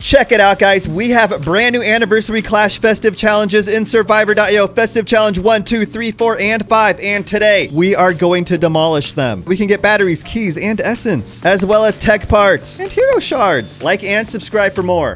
Check it out, guys. We have brand new Anniversary Clash Festive challenges in Survivor.io. Festive Challenge 1, 2, 3, 4, and 5. And today, we are going to demolish them. We can get batteries, keys, and essence, as well as tech parts and hero shards. Like and subscribe for more.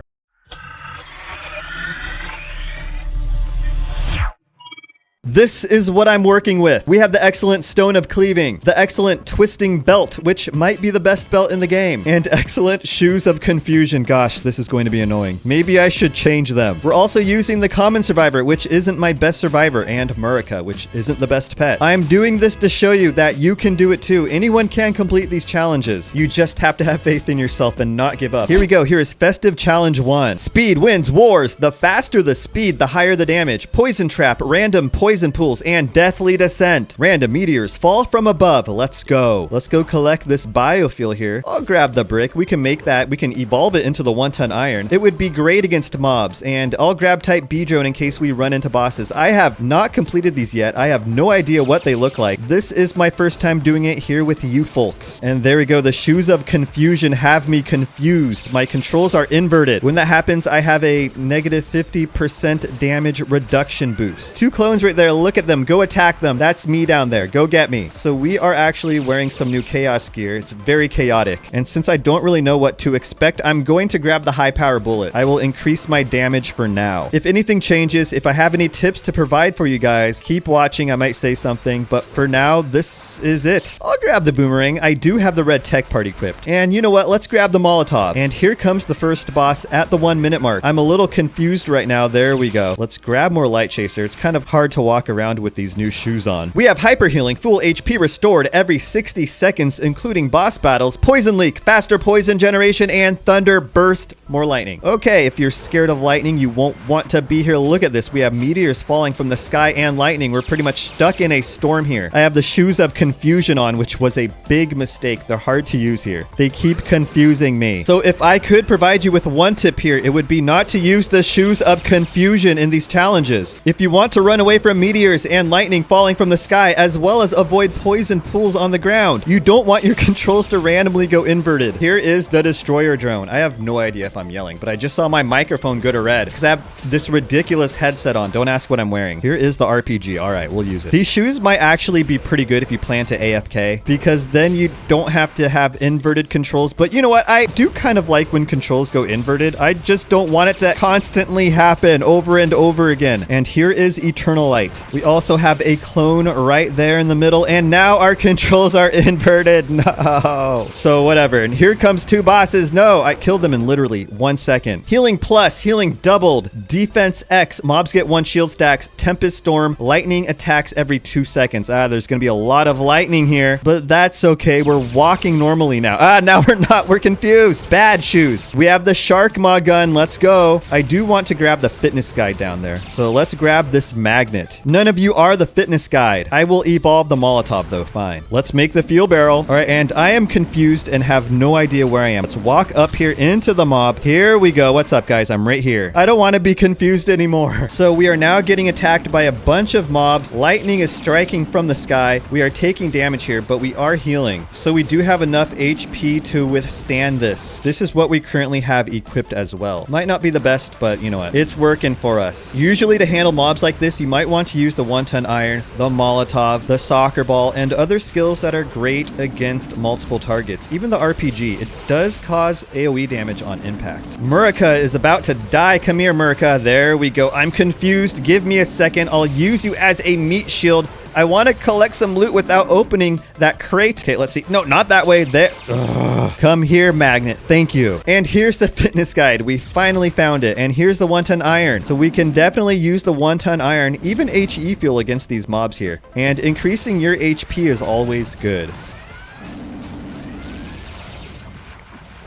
This is what I'm working with. We have the excellent Stone of Cleaving, the excellent Twisting Belt, which might be the best belt in the game, and excellent Shoes of Confusion. Gosh, this is going to be annoying. Maybe I should change them. We're also using the Common Survivor, which isn't my best survivor, and Murica, which isn't the best pet. I'm doing this to show you that you can do it too. Anyone can complete these challenges. You just have to have faith in yourself and not give up. Here we go. Here is Festive Challenge 1. Speed wins wars. The faster the speed, the higher the damage. Poison Trap, random poison pools, and deathly descent. Random meteors fall from above. Let's go. Let's go collect this biofuel here. I'll grab the brick. We can make that. We can evolve it into the 1-ton iron. It would be great against mobs, and I'll grab type B drone in case we run into bosses. I have not completed these yet. I have no idea what they look like. This is my first time doing it here with you folks. And there we go. The Shoes of Confusion have me confused. My controls are inverted. When that happens, I have a negative 50% damage reduction boost. 2 clones right there. Look at them. Go attack them. That's me down there. Go get me. So we are actually wearing some new chaos gear. It's very chaotic. And since I don't really know what to expect, I'm going to grab the high power bullet. I will increase my damage for now. If anything changes, if I have any tips to provide for you guys, keep watching. I might say something, but for now, this is it. I'll grab the boomerang. I do have the red tech part equipped. And you know what? Let's grab the Molotov. And here comes the first boss at the 1-minute mark. I'm a little confused right now. There we go. Let's grab more light chaser. It's kind of hard to walk around with these new shoes on. We have hyper healing, full HP restored every 60 seconds, including boss battles, poison leak, faster poison generation, and thunder burst, more lightning. Okay, if you're scared of lightning, you won't want to be here. Look at this. We have meteors falling from the sky and lightning. We're pretty much stuck in a storm here. I have the Shoes of Confusion on, which was a big mistake. They're hard to use here. They keep confusing me. So if I could provide you with one tip here, it would be not to use the Shoes of Confusion in these challenges. If you want to run away from meteors and lightning falling from the sky, as well as avoid poison pools on the ground, you don't want your controls to randomly go inverted. Here is the destroyer drone. I have no idea if I'm yelling, but I just saw my microphone go to red because I have this ridiculous headset on. Don't ask what I'm wearing. Here is the RPG. All right, we'll use it. These shoes might actually be pretty good if you plan to AFK, because then you don't have to have inverted controls. But you know what? I do kind of like when controls go inverted. I just don't want it to constantly happen over and over again. And here is Eternal Light. We also have a clone right there in the middle, and now our controls are inverted. No. So whatever. And here comes 2 bosses. No, I killed them in literally 1 second. Healing plus, healing doubled, defense X, mobs get 1 shield stacks, Tempest Storm, lightning attacks every 2 seconds. There's gonna be a lot of lightning here, but that's okay. We're walking normally now. Now we're not. We're confused. Bad shoes. We have the Shark Maw gun. Let's go. I do want to grab the fitness guide down there. So let's grab this magnet. None of you are the fitness guide. I will evolve the Molotov though. Fine. Let's make the fuel barrel. All right, and I am confused and have no idea where I am. Let's walk up here into the mob. Here we go. What's up, guys? I'm right here. I don't want to be confused anymore. So we are now getting attacked by a bunch of mobs. Lightning is striking from the sky. We are taking damage here, but we are healing. So we do have enough HP to withstand this. This is what we currently have equipped as well. Might not be the best, but you know what? It's working for us. Usually to handle mobs like this, you might want to use the 1-ton iron, the Molotov, the soccer ball, and other skills that are great against multiple targets. Even the RPG, it does cause AoE damage on impact. Murica is about to die. Come here, Murica. There we go. I'm confused. Give me a second. I'll use you as a meat shield. I want to collect some loot without opening that crate. Okay, let's see. No, not that way. There. Ugh. Come here, magnet. Thank you. And here's the fitness guide. We finally found it. And here's the 1-ton iron. So we can definitely use the 1-ton iron, even HE fuel against these mobs here. And increasing your HP is always good.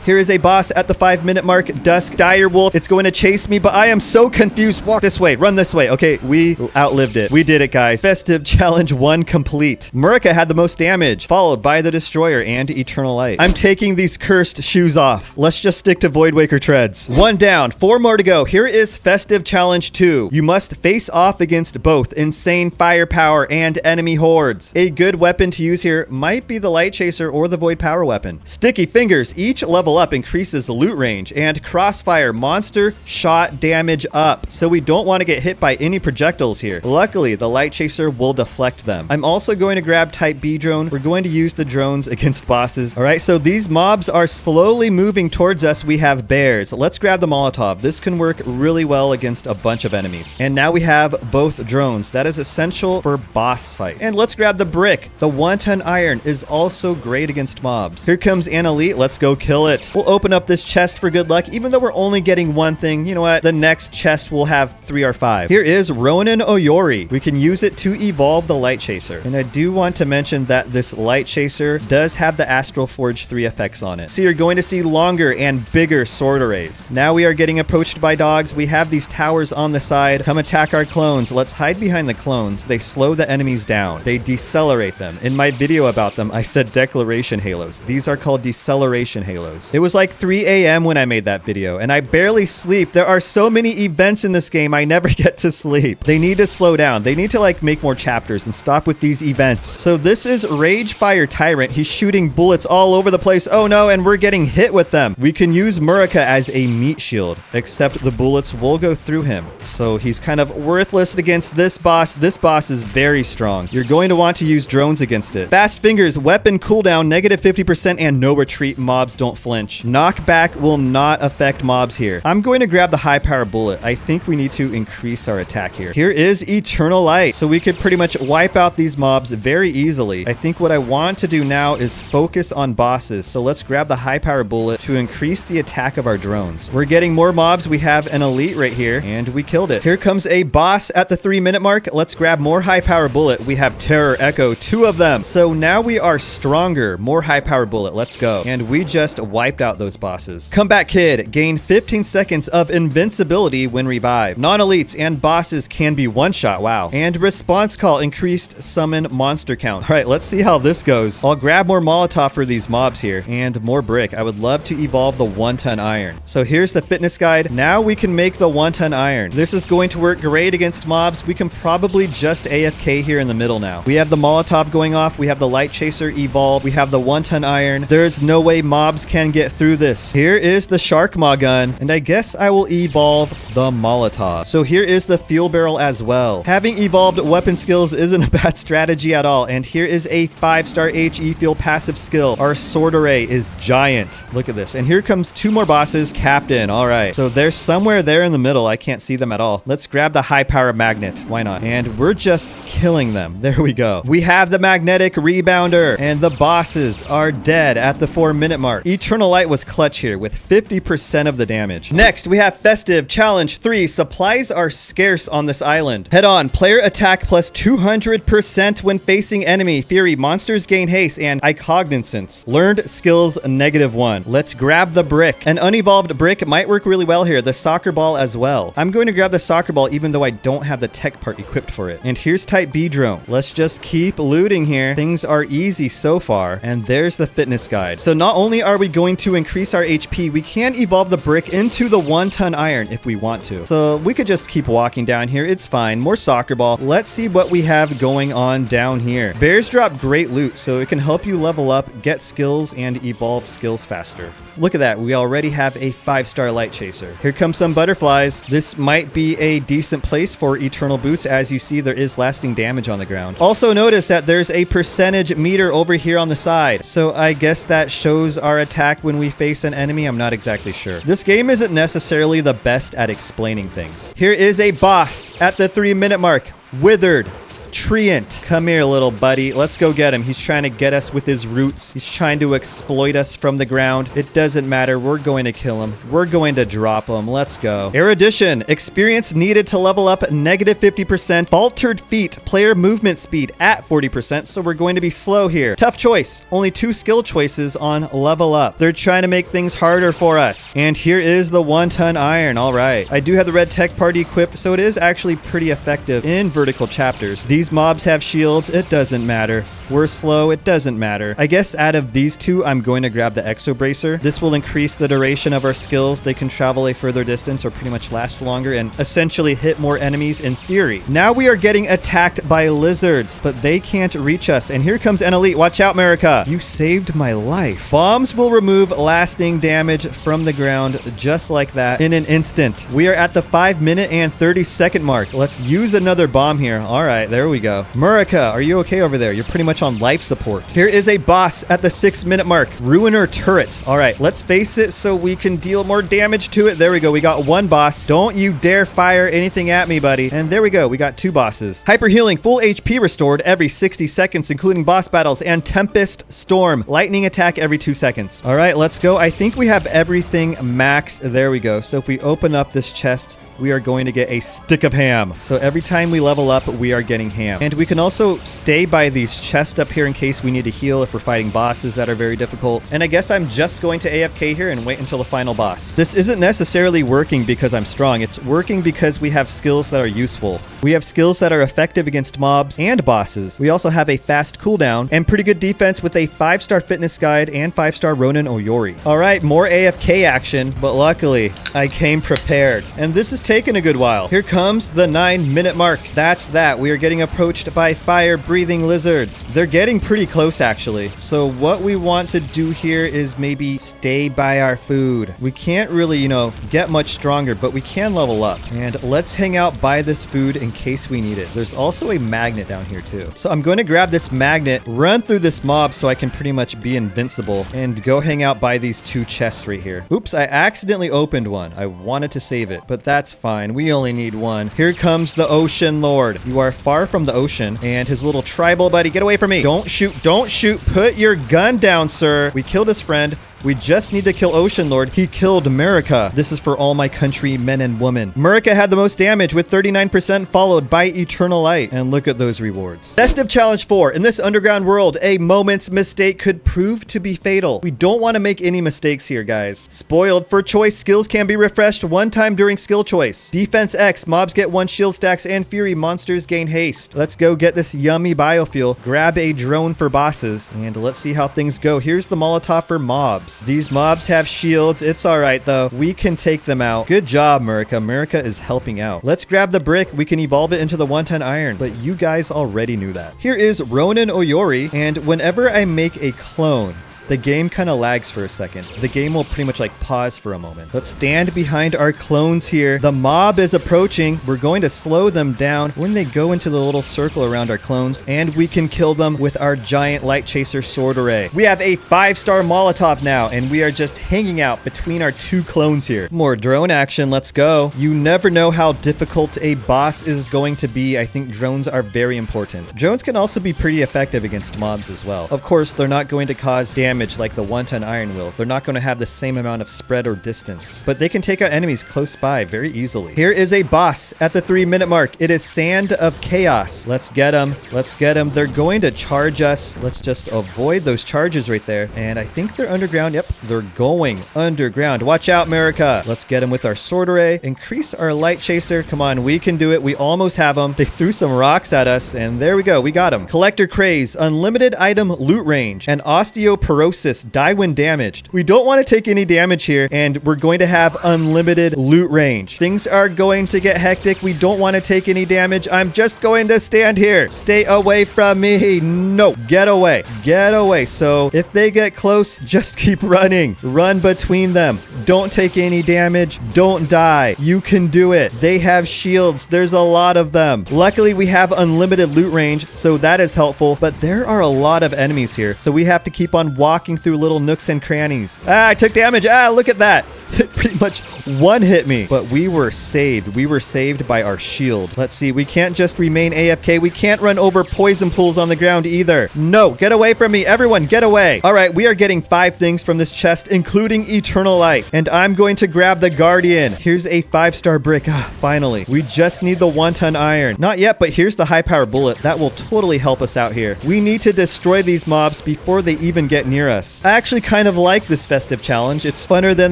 Here is a boss at the 5-minute mark, Dusk Direwolf. It's going to chase me, but I am so confused. Walk this way, run this way. Okay, we outlived it. We did it, guys. Festive Challenge 1 complete. Murica had the most damage, followed by the Destroyer and Eternal Light. I'm taking these cursed shoes off. Let's just stick to Void Waker treads. 1 down, 4 more to go. Here is Festive Challenge 2. You must face off against both insane firepower and enemy hordes. A good weapon to use here might be the Light Chaser or the Void Power weapon. Sticky Fingers. Each level level up increases loot range, and crossfire monster shot damage up. So we don't want to get hit by any projectiles here. Luckily, the light chaser will deflect them. I'm also going to grab type B drone. We're going to use the drones against bosses. All right, so these mobs are slowly moving towards us. We have bears. Let's grab the Molotov. This can work really well against a bunch of enemies. And now we have both drones. That is essential for boss fight. And let's grab the brick. The 1-ton iron is also great against mobs. Here comes an elite. Let's go kill it. We'll open up this chest for good luck. Even though we're only getting one thing, you know what? The next chest will have 3 or 5. Here is Ronin Oyori. We can use it to evolve the light chaser. And I do want to mention that this light chaser does have the Astral Forge 3 effects on it. So you're going to see longer and bigger sword arrays. Now we are getting approached by dogs. We have these towers on the side. Come attack our clones. Let's hide behind the clones. They slow the enemies down. They decelerate them. In my video about them, I said declaration halos. These are called deceleration halos. It was like 3 a.m. when I made that video, and I barely sleep. There are so many events in this game, I never get to sleep. They need to slow down. They need to like make more chapters and stop with these events. So this is Rage Fire Tyrant. He's shooting bullets all over the place. Oh no, and we're getting hit with them. We can use Murica as a meat shield, except the bullets will go through him. So he's kind of worthless against this boss. This boss is very strong. You're going to want to use drones against it. Fast Fingers, weapon cooldown, negative 50% and no retreat. Mobs don't flinch. Knockback will not affect mobs here. I'm going to grab the high power bullet. I think we need to increase our attack here. Here is Eternal Light. So we could pretty much wipe out these mobs very easily. I think what I want to do now is focus on bosses. So let's grab the high power bullet to increase the attack of our drones. We're getting more mobs. We have an elite right here and we killed it. Here comes a boss at the 3-minute mark. Let's grab more high power bullet. We have Terror Echo, 2 of them. So now we are stronger. More high power bullet. Let's go. And we just wiped out those bosses. Comeback Kid, gain 15 seconds of invincibility when revived. Non-elites and bosses can be one-shot. Wow. And response call, increased summon monster count. All right, let's see how this goes. I'll grab more Molotov for these mobs here and more brick. I would love to evolve the 1-ton iron. So here's the fitness guide. Now we can make the 1-ton iron. This is going to work great against mobs. We can probably just AFK here in the middle now. We have the Molotov going off. We have the light chaser evolved. We have the 1-ton iron. There's no way mobs can get through this. Here is the Shark Maw gun, and I guess I will evolve the Molotov. So here is the fuel barrel as well. Having evolved weapon skills isn't a bad strategy at all. And here is a 5-star HE fuel passive skill. Our sword array is giant. Look at this. And here comes 2 more bosses. Captain. All right. So they're somewhere there in the middle. I can't see them at all. Let's grab the high power magnet. Why not? And we're just killing them. There we go. We have the magnetic rebounder, and the bosses are dead at the 4-minute mark. Eternal Light was clutch here with 50% of the damage. Next, we have Festive Challenge 3. Supplies are scarce on this island. Head on. Player attack plus 200% when facing enemy. Fury. Monsters gain haste and cognizance. Learned skills -1. Let's grab the brick. An unevolved brick might work really well here. The soccer ball as well. I'm going to grab the soccer ball even though I don't have the tech part equipped for it. And here's type B drone. Let's just keep looting here. Things are easy so far. And there's the fitness guide. So not only are we going to increase our HP, we can evolve the brick into the 1-ton iron if we want to. So we could just keep walking down here. It's fine. More soccer ball. Let's see what we have going on down here. Bears drop great loot, so it can help you level up, get skills, and evolve skills faster. Look at that. We already have a 5-star light chaser. Here come some butterflies. This might be a decent place for eternal boots. As you see, there is lasting damage on the ground. Also notice that there's a percentage meter over here on the side. So I guess that shows our attack when we face an enemy. I'm not exactly sure. This game isn't necessarily the best at explaining things. Here is a boss at the 3-minute mark. Withered Treant. Come here, little buddy. Let's go get him. He's trying to get us with his roots. He's trying to exploit us from the ground. It doesn't matter. We're going to kill him. We're going to drop him. Let's go. Erudition. Experience needed to level up -50%. Faltered feet. Player movement speed at 40%. So we're going to be slow here. Tough choice. Only 2 skill choices on level up. They're trying to make things harder for us. And here is the 1-ton iron. All right. I do have the red tech party equipped, so it is actually pretty effective in vertical chapters. These mobs have shields. It doesn't matter. We're slow. It doesn't matter. I guess out of these two, I'm going to grab the Exo Bracer. This will increase the duration of our skills. They can travel a further distance or pretty much last longer and essentially hit more enemies in theory. Now we are getting attacked by lizards, but they can't reach us. And here comes an elite. Watch out, America. You saved my life. Bombs will remove lasting damage from the ground just like that in an instant. We are at the 5-minute and 30-second mark. Let's use another bomb here. All right, there we go. Murica, are you okay over there? You're pretty much on life support. Here is a boss at the 6-minute mark. Ruiner turret. All right, let's face it so we can deal more damage to it. There we go. We got one boss. Don't you dare fire anything at me, buddy. And there we go. We got two bosses. Hyper healing, full HP restored every 60 seconds, including boss battles, and Tempest Storm, lightning attack every 2 seconds. All right, let's go. I think we have everything maxed. There we go. So if we open up this chest, we are going to get a stick of ham. So every time we level up, we are getting ham. And we can also stay by these chests up here in case we need to heal if we're fighting bosses that are very difficult. And I guess I'm just going to AFK here and wait until the final boss. This isn't necessarily working because I'm strong. It's working because we have skills that are useful. We have skills that are effective against mobs and bosses. We also have a fast cooldown and pretty good defense with a 5-star fitness guide and 5-star Ronin Oyori. All right, more AFK action, but luckily I came prepared. And this is taken a good while. Here comes the 9-minute mark. That's that. We are getting approached by fire-breathing lizards. They're getting pretty close, actually. So what we want to do here is maybe stay by our food. We can't really, get much stronger, but we can level up. And let's hang out by this food in case we need it. There's also a magnet down here, too. So I'm going to grab this magnet, run through this mob so I can pretty much be invincible, and go hang out by these two chests right here. Oops, I accidentally opened one. I wanted to save it, but that's fine. We only need one. Here comes the Ocean Lord. You are far from the ocean, and his little tribal buddy. Get away from me. Don't shoot. Don't shoot. Put your gun down, sir. We killed his friend. We just need to kill Ocean Lord. He killed Murica. This is for all my country men and women. Murica had the most damage with 39%, followed by Eternal Light. And look at those rewards. Festive Challenge 4. In this underground world, a moment's mistake could prove to be fatal. We don't want to make any mistakes here, guys. Spoiled for choice, skills can be refreshed one time during skill choice. Defense X, mobs get 1 shield stacks, and Fury, monsters gain haste. Let's go get this yummy biofuel, grab a drone for bosses, and let's see how things go. Here's the Molotov for mobs. These mobs have shields. It's all right, though. We can take them out. Good job, Murica. Murica is helping out. Let's grab the brick. We can evolve it into the 1-ton iron, but you guys already knew that. Here is Ronin Oyori, and whenever I make a clone, the game kind of lags for a second. The game will pretty much pause for a moment. Let's stand behind our clones here. The mob is approaching. We're going to slow them down when they go into the little circle around our clones, and we can kill them with our giant light chaser sword array. We have a 5-star Molotov now, and we are just hanging out between our two clones here. More drone action. Let's go. You never know how difficult a boss is going to be. I think drones are very important. Drones can also be pretty effective against mobs as well. Of course, they're not going to cause damage like the 1-ton iron will. They're not going to have the same amount of spread or distance, but they can take out enemies close by very easily. Here is a boss at the 3-minute mark. It is Sand of Chaos. Let's get them. Let's get them. They're going to charge us. Let's just avoid those charges right there. And I think they're underground. Yep, they're going underground. Watch out, Murica. Let's get them with our sword array. Increase our light chaser. Come on, we can do it. We almost have them. They threw some rocks at us, and there we go. We got them. Collector Craze, unlimited item loot range, and osteoporosis, die when damaged. We don't want to take any damage here, and we're going to have unlimited loot range. Things are going to get hectic. We don't want to take any damage. I'm just going to stand here. Stay away from me. No, get away. Get away. So if they get close, just keep running. Run between them. Don't take any damage. Don't die. You can do it. They have shields. There's a lot of them. Luckily, we have unlimited loot range, so that is helpful, but there are a lot of enemies here, so we have to keep on walking through little nooks and crannies. I took damage. Look at that. It pretty much one hit me, but we were saved. We were saved by our shield. Let's see. We can't just remain AFK. We can't run over poison pools on the ground either. No, get away from me. Everyone, get away. All right, we are getting 5 things from this chest, including Eternal Light, and I'm going to grab the Guardian. Here's a 5-star brick. Finally. We just need the 1-ton iron. Not yet, but here's the high power bullet. That will totally help us out here. We need to destroy these mobs before they even get near us. I actually kind of like this festive challenge. It's funner than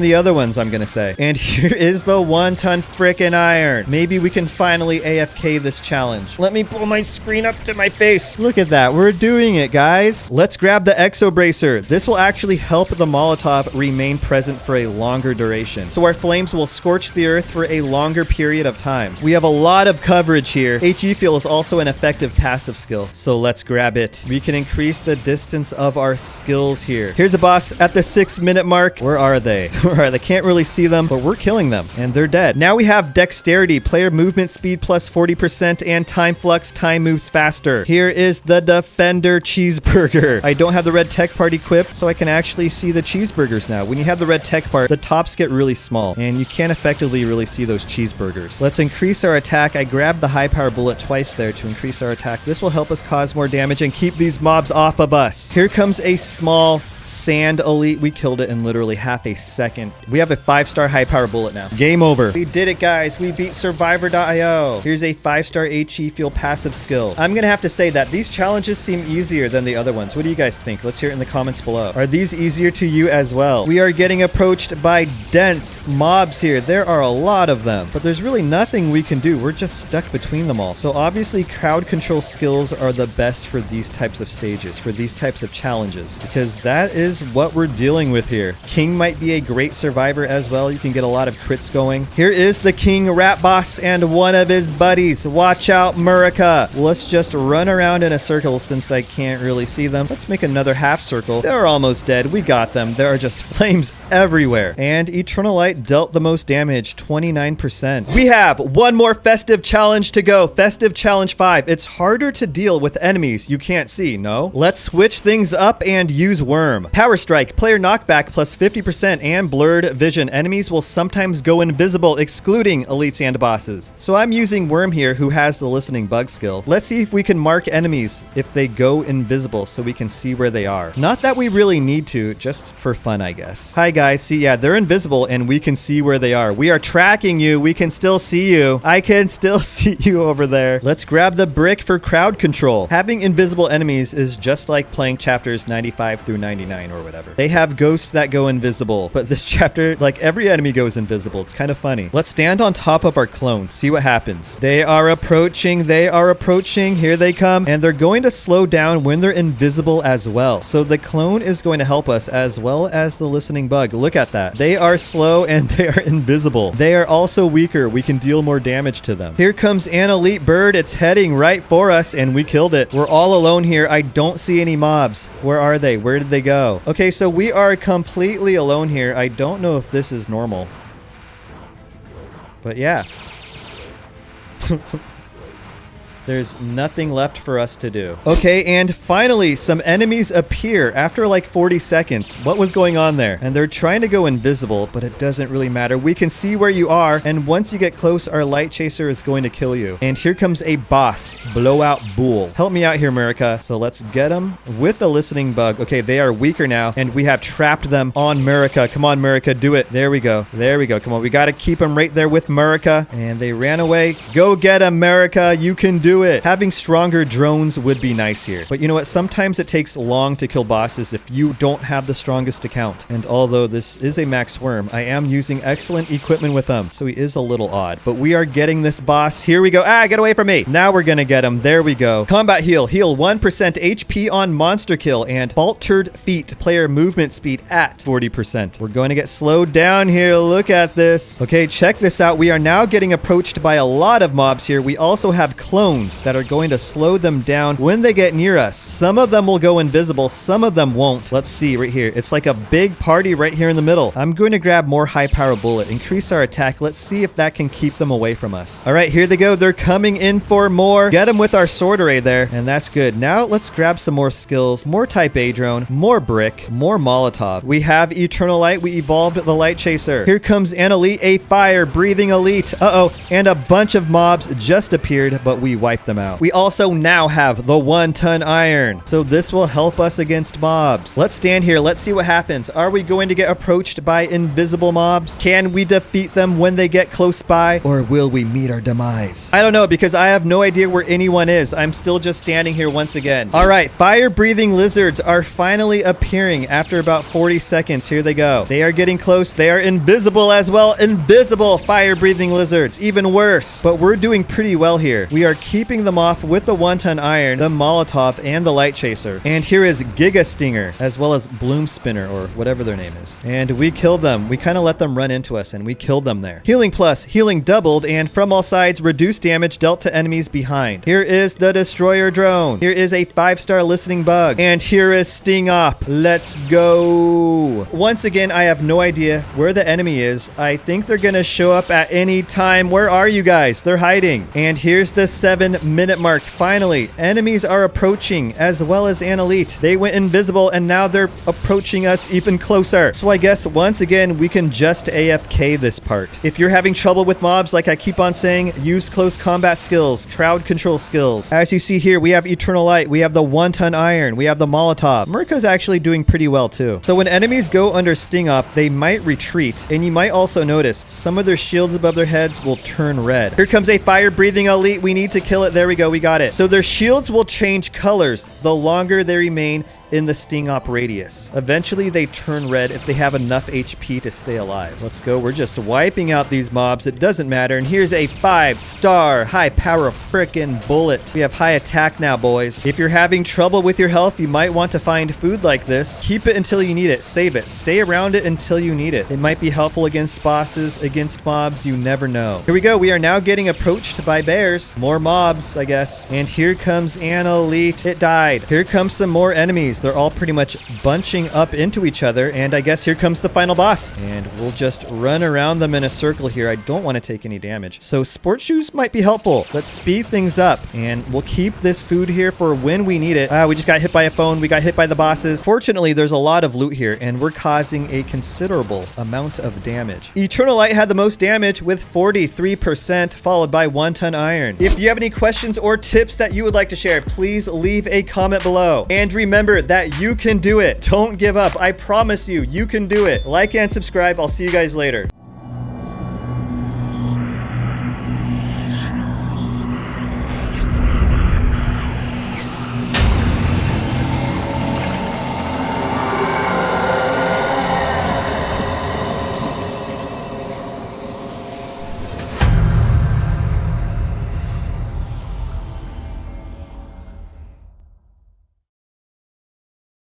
the other one. ones, I'm gonna say. And here is the 1-ton frickin' iron. Maybe we can finally AFK this challenge. Let me pull my screen up to my face. Look at that. We're doing it, guys. Let's grab the Exo Bracer. This will actually help the Molotov remain present for a longer duration. So our flames will scorch the earth for a longer period of time. We have a lot of coverage here. HE Fuel is also an effective passive skill. So let's grab it. We can increase the distance of our skills here. Here's a boss at the 6-minute mark. Where are they? Where are they? Can't really see them, but we're killing them and they're dead. Now we have Dexterity, player movement speed plus 40%, and Time Flux, time moves faster. Here is the Defender Cheeseburger. I don't have the red tech part equipped, so I can actually see the cheeseburgers now. When you have the red tech part, the tops get really small and you can't effectively really see those cheeseburgers. Let's increase our attack. I grabbed the high power bullet twice there to increase our attack. This will help us cause more damage and keep these mobs off of us. Here comes a small Sand Elite. We killed it in literally half a second. We have a 5-star high power bullet now. Game over. We did it, guys. We beat Survivor.io. Here's a 5-star HE Fuel passive skill. I'm gonna have to say that these challenges seem easier than the other ones. What do you guys think? Let's hear it in the comments below. Are these easier to you as well? We are getting approached by dense mobs here. There are a lot of them, but there's really nothing we can do. We're just stuck between them all. So obviously crowd control skills are the best for these types of stages, for these types of challenges, because that is what we're dealing with here. King might be a great survivor as well. You can get a lot of crits going. Here is the King Rat Boss and one of his buddies. Watch out, Murica. Let's just run around in a circle since I can't really see them. Let's make another half circle. They're almost dead. We got them. There are just flames everywhere. And Eternal Light dealt the most damage, 29%. We have one more Festive challenge to go. Festive Challenge 5. It's harder to deal with enemies you can't see, no? Let's switch things up and use Worm. Power Strike, player knockback plus 50% and blurred vision. Enemies will sometimes go invisible, excluding elites and bosses. So I'm using Worm here, who has the listening bug skill. Let's see if we can mark enemies if they go invisible so we can see where they are. Not that we really need to, just for fun, I guess. Hi guys, see, yeah, they're invisible and we can see where they are. We are tracking you. We can still see you. I can still see you over there. Let's grab the brick for crowd control. Having invisible enemies is just like playing chapters 95 through 99 or whatever. They have ghosts that go invisible, but this chapter, like, every enemy goes invisible. It's kind of funny. Let's stand on top of our clone, see what happens. They are approaching. They are approaching. Here they come, and they're going to slow down when they're invisible as well. So the clone is going to help us as well as the listening bug. Look at that. They are slow and they are invisible. They are also weaker. We can deal more damage to them. Here comes an elite bird. It's heading right for us, and we killed it. We're all alone here. I don't see any mobs. Where are they? Where did they go? Okay, so we are completely alone here. I don't know if this is normal, but yeah. There's nothing left for us to do. Okay, and finally, some enemies appear after like 40 seconds. What was going on there? And they're trying to go invisible, but it doesn't really matter. We can see where you are, and once you get close, our light chaser is going to kill you. And here comes a boss, Blowout Bull. Help me out here, Murica. So let's get them with the listening bug. Okay, they are weaker now, and we have trapped them on Murica. Come on, Murica, do it. There we go. There we go. Come on, we got to keep them right there with Murica. And they ran away. Go get them, Murica. You can do it. Having stronger drones would be nice here. But you know what? Sometimes it takes long to kill bosses if you don't have the strongest account. And although this is a max worm, I am using excellent equipment with him. So he is a little odd. But we are getting this boss. Here we go. Ah, get away from me. Now we're going to get him. There we go. Combat heal. Heal 1% HP on monster kill. And faltered feet. Player movement speed at 40%. We're going to get slowed down here. Look at this. Okay, check this out. We are now getting approached by a lot of mobs here. We also have clones that are going to slow them down when they get near us. Some of them will go invisible, some of them won't. Let's see right here. It's like a big party right here in the middle. I'm going to grab more high power bullet, increase our attack. Let's see if that can keep them away from us. All right, here they go. They're coming in for more. Get them with our sword array there, and that's good. Now let's grab some more skills, more type A drone, more brick, more Molotov. We have Eternal Light. We evolved the light chaser. Here comes an elite, a fire breathing elite. Uh-oh, and a bunch of mobs just appeared, but we wiped wipe them out. We also now have the 1-ton iron, so this will help us against mobs. Let's stand here. Let's see what happens. Are we going to get approached by invisible mobs? Can we defeat them when they get close by, or will we meet our demise? I don't know, because I have no idea where anyone is. I'm still just standing here once again. All right, fire-breathing lizards are finally appearing after about 40 seconds. Here they go. They are getting close. They are invisible as well. Invisible fire-breathing lizards. Even worse. But we're doing pretty well here. We are keeping them off with the 1-ton iron, the Molotov, and the light chaser. And here is Giga Stinger, as well as Bloom Spinner, or whatever their name is. And we killed them. We kind of let them run into us, and we killed them there. Healing plus, healing doubled, and from all sides, reduced damage dealt to enemies behind. Here is the Destroyer drone. Here is a 5-star listening bug. And here is Sting Op. Let's go. Once again, I have no idea where the enemy is. I think they're gonna show up at any time. Where are you guys? They're hiding. And here's the 7-minute mark. Finally, enemies are approaching, as well as an elite. They went invisible, and now they're approaching us even closer. So I guess once again, we can just AFK this part. If you're having trouble with mobs, like I keep on saying, use close combat skills, crowd control skills. As you see here, we have Eternal Light, we have the 1-ton iron, we have the Molotov. Mirka's actually doing pretty well too. So when enemies go under Sting Up, they might retreat, and you might also notice some of their shields above their heads will turn red. Here comes a fire-breathing elite. We need to kill it. There we go. We got it. So their shields will change colors the longer they remain in the Sting Op radius. Eventually, they turn red if they have enough HP to stay alive. Let's go. We're just wiping out these mobs. It doesn't matter. And here's a 5-star high-power frickin' bullet. We have high attack now, boys. If you're having trouble with your health, you might want to find food like this. Keep it until you need it. Save it. Stay around it until you need it. It might be helpful against bosses, against mobs. You never know. Here we go. We are now getting approached by bears. More mobs, I guess. And here comes an elite. It died. Here comes some more enemies. They're all pretty much bunching up into each other, and I guess here comes the final boss. And we'll just run around them in a circle here. I don't want to take any damage. So sports shoes might be helpful. Let's speed things up, and we'll keep this food here for when we need it. We just got hit by a phone. We got hit by the bosses. Fortunately, there's a lot of loot here, and we're causing a considerable amount of damage. Eternal Light had the most damage with 43%, followed by 1-ton iron. If you have any questions or tips that you would like to share, please leave a comment below. And remember that you can do it. Don't give up. I promise you, you can do it. Like and subscribe. I'll see you guys later.